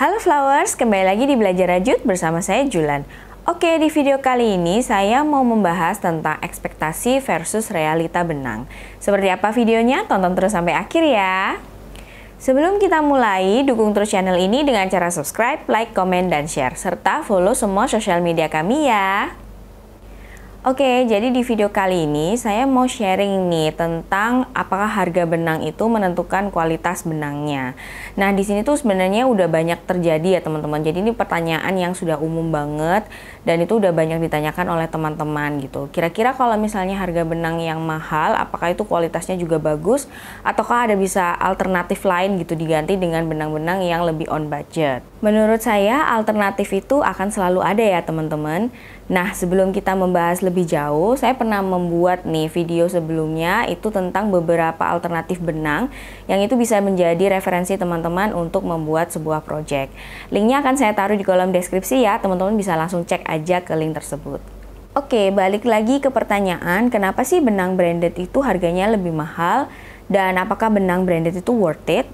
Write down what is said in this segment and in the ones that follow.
Halo Flowers, kembali lagi di Belajar Rajut bersama saya Julan. Oke, di video kali ini saya mau membahas tentang ekspektasi versus realita benang. Seperti apa videonya? Tonton terus sampai akhir ya. Sebelum kita mulai, dukung terus channel ini dengan cara subscribe, like, komen, dan share. Serta follow semua sosial media kami ya. Oke, jadi di video kali ini saya mau sharing nih tentang apakah harga benang itu menentukan kualitas benangnya. Nah, di sini tuh sebenarnya udah banyak terjadi ya teman-teman. Jadi ini pertanyaan yang sudah umum banget dan itu udah banyak ditanyakan oleh teman-teman gitu. Kira-kira kalau misalnya harga benang yang mahal, apakah itu kualitasnya juga bagus ataukah ada bisa alternatif lain gitu diganti dengan benang-benang yang lebih on budget? Menurut saya alternatif itu akan selalu ada ya teman-teman. Nah, sebelum kita membahas lebih jauh, saya pernah membuat nih video sebelumnya itu tentang beberapa alternatif benang yang itu bisa menjadi referensi teman-teman untuk membuat sebuah project. Linknya akan saya taruh di kolom deskripsi ya, teman-teman bisa langsung cek aja ke link tersebut. Oke, balik lagi ke pertanyaan, kenapa sih benang branded itu harganya lebih mahal dan apakah benang branded itu worth it?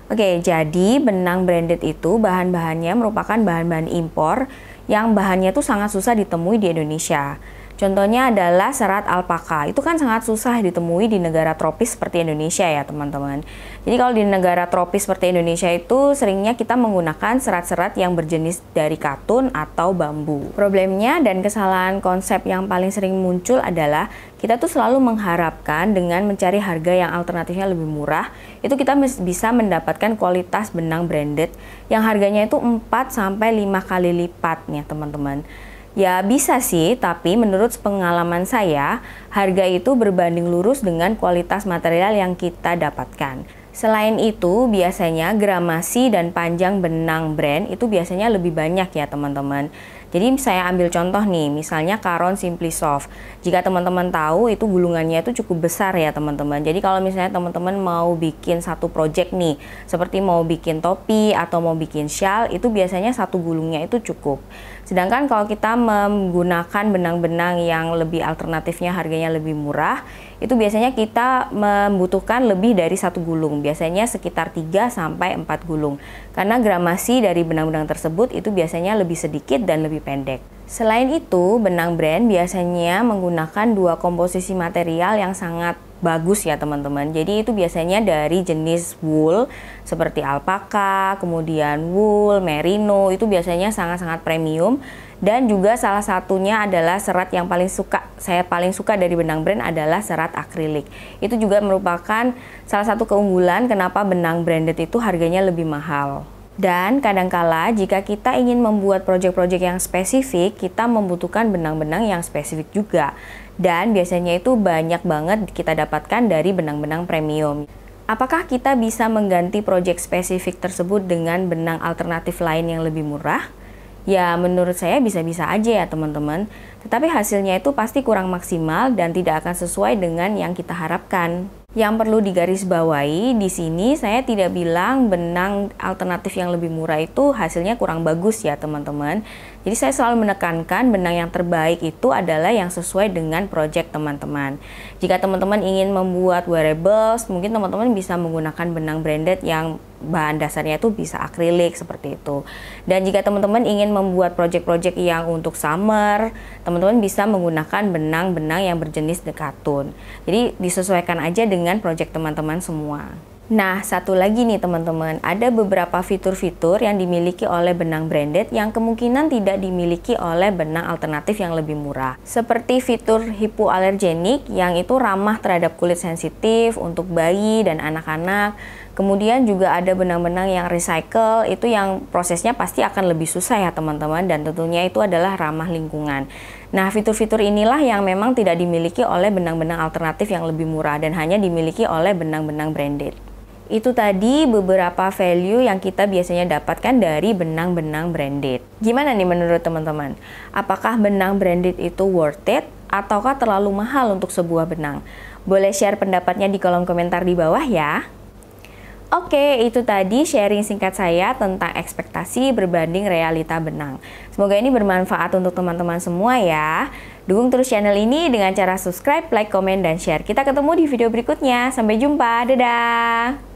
Oke, jadi benang branded itu bahan-bahannya merupakan bahan-bahan impor yang bahannya tuh sangat susah ditemui di Indonesia. Contohnya adalah serat alpaka. Itu kan sangat susah ditemui di negara tropis seperti Indonesia ya teman-teman. Jadi kalau di negara tropis seperti Indonesia itu seringnya kita menggunakan serat-serat yang berjenis dari katun atau bambu. Problemnya dan kesalahan konsep yang paling sering muncul adalah kita tuh selalu mengharapkan dengan mencari harga yang alternatifnya lebih murah, itu kita bisa mendapatkan kualitas benang branded yang harganya itu 4-5 kali lipatnya teman-teman. Ya bisa sih, tapi menurut pengalaman saya, harga itu berbanding lurus dengan kualitas material yang kita dapatkan. Selain itu, biasanya gramasi dan panjang benang brand itu biasanya lebih banyak ya teman-teman. Jadi saya ambil contoh nih, misalnya Caron Simply Soft. Jika teman-teman tahu itu gulungannya itu cukup besar ya teman-teman. Jadi kalau misalnya teman-teman mau bikin satu project nih, seperti mau bikin topi atau mau bikin shawl, itu biasanya satu gulungnya itu cukup. Sedangkan kalau kita menggunakan benang-benang yang lebih alternatifnya harganya lebih murah, itu biasanya kita membutuhkan lebih dari satu gulung, biasanya sekitar 3-4 gulung. Karena gramasi dari benang-benang tersebut itu biasanya lebih sedikit dan lebih pendek. Selain itu, benang brand biasanya menggunakan dua komposisi material yang sangat bagus ya teman-teman. Jadi itu biasanya dari jenis wool seperti alpaka, kemudian wool, merino, itu biasanya sangat-sangat premium. Dan juga salah satunya adalah serat yang saya paling suka dari benang brand adalah serat akrilik. Itu juga merupakan salah satu keunggulan kenapa benang branded itu harganya lebih mahal. Dan kadangkala jika kita ingin membuat project-project yang spesifik, kita membutuhkan benang-benang yang spesifik juga. Dan biasanya itu banyak banget kita dapatkan dari benang-benang premium. Apakah kita bisa mengganti project spesifik tersebut dengan benang alternatif lain yang lebih murah? Ya menurut saya bisa-bisa aja ya teman-teman. Tetapi hasilnya itu pasti kurang maksimal dan tidak akan sesuai dengan yang kita harapkan. Yang perlu digarisbawahi di sini saya tidak bilang benang alternatif yang lebih murah itu hasilnya kurang bagus ya teman-teman. Jadi saya selalu menekankan benang yang terbaik itu adalah yang sesuai dengan project teman-teman. Jika teman-teman ingin membuat wearables, mungkin teman-teman bisa menggunakan benang branded yang bahan dasarnya itu bisa akrilik seperti itu. Dan jika teman-teman ingin membuat project-project yang untuk summer, teman-teman bisa menggunakan benang-benang yang berjenis katun. Jadi disesuaikan aja dengan project teman-teman semua. Nah, satu lagi nih teman-teman, ada beberapa fitur-fitur yang dimiliki oleh benang branded yang kemungkinan tidak dimiliki oleh benang alternatif yang lebih murah. Seperti fitur hipoalergenik yang itu ramah terhadap kulit sensitif untuk bayi dan anak-anak. Kemudian juga ada benang-benang yang recycle, itu yang prosesnya pasti akan lebih susah ya teman-teman, dan tentunya itu adalah ramah lingkungan. Nah, fitur-fitur inilah yang memang tidak dimiliki oleh benang-benang alternatif yang lebih murah dan hanya dimiliki oleh benang-benang branded. Itu tadi beberapa value yang kita biasanya dapatkan dari benang-benang branded. Gimana nih menurut teman-teman? Apakah benang branded itu worth it ataukah terlalu mahal untuk sebuah benang? Boleh share pendapatnya di kolom komentar di bawah ya. Oke, itu tadi sharing singkat saya tentang ekspektasi berbanding realita benang. Semoga ini bermanfaat untuk teman-teman semua ya. Dukung terus channel ini dengan cara subscribe, like, komen, dan share. Kita ketemu di video berikutnya. Sampai jumpa, dadah!